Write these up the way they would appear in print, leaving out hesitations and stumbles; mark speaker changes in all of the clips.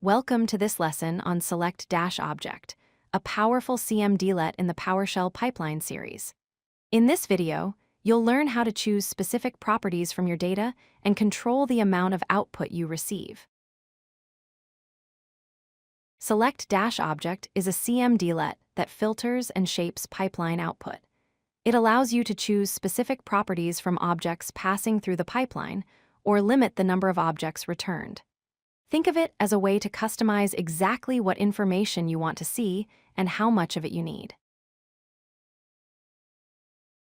Speaker 1: Welcome to this lesson on Select-Object, a powerful Cmdlet in the PowerShell pipeline series. In this video, you'll learn how to choose specific properties from your data and control the amount of output you receive. Select-Object is a Cmdlet that filters and shapes pipeline output. It allows you to choose specific properties from objects passing through the pipeline or limit the number of objects returned. Think of it as a way to customize exactly what information you want to see and how much of it you need.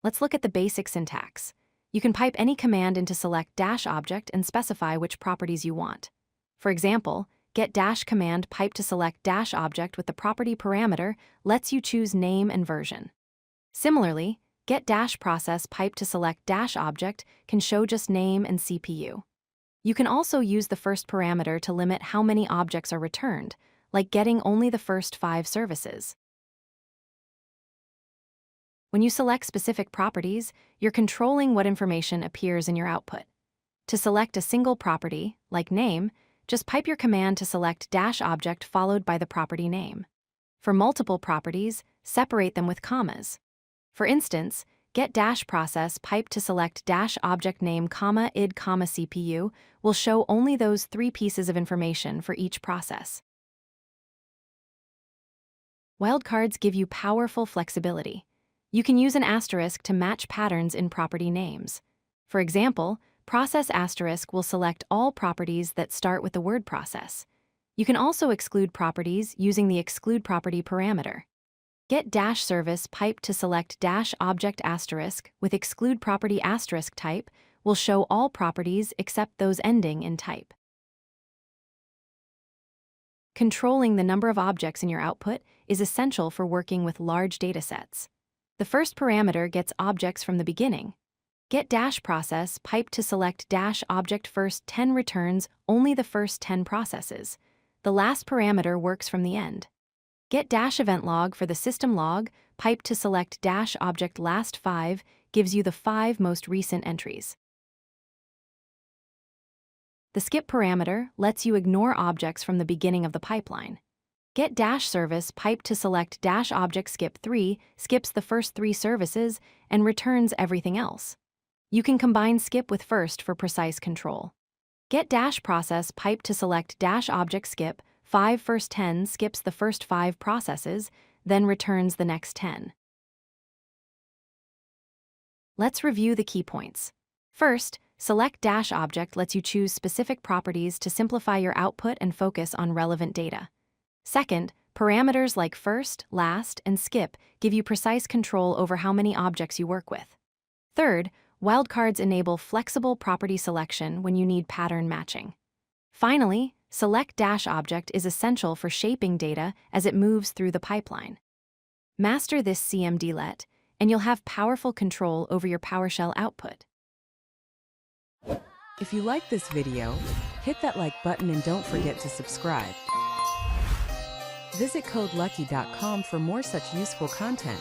Speaker 1: Let's look at the basic syntax. You can pipe any command into Select-Object and specify which properties you want. For example, get-command pipe to Select-Object with the property parameter lets you choose name and version. Similarly, get-process pipe to Select-Object can show just name and CPU. You can also use the first parameter to limit how many objects are returned, like getting only the first 5 services. When you select specific properties, you're controlling what information appears in your output. To select a single property, like name, just pipe your command to Select-Object followed by the property name. For multiple properties, separate them with commas. For instance, get-process pipe to Select-Object name, id, CPU will show only those 3 pieces of information for each process. Wildcards give you powerful flexibility. You can use an asterisk to match patterns in property names. For example, process asterisk will select all properties that start with the word process. You can also exclude properties using the exclude property parameter. Get-service pipe to Select-Object asterisk with exclude property asterisk type will show all properties except those ending in type. Controlling the number of objects in your output is essential for working with large datasets. The first parameter gets objects from the beginning. Get-process pipe to Select-Object first 10 returns only the first 10 processes. The last parameter works from the end. Get-event log for the system log, pipe to Select-Object last 5 gives you the 5 most recent entries. The skip parameter lets you ignore objects from the beginning of the pipeline. Get-service pipe to Select-Object skip 3 skips the first 3 services and returns everything else. You can combine skip with first for precise control. Get-process pipe to Select-Object skip 5 first 10 skips the first 5 processes, then returns the next 10. Let's review the key points. First, Select-Object lets you choose specific properties to simplify your output and focus on relevant data. Second, parameters like first, last, and skip give you precise control over how many objects you work with. Third, wildcards enable flexible property selection when you need pattern matching. Finally, Select-Object is essential for shaping data as it moves through the pipeline. Master this Cmdlet, and you'll have powerful control over your PowerShell output.
Speaker 2: If you like this video, hit that like button and don't forget to subscribe. Visit codelucky.com for more such useful content.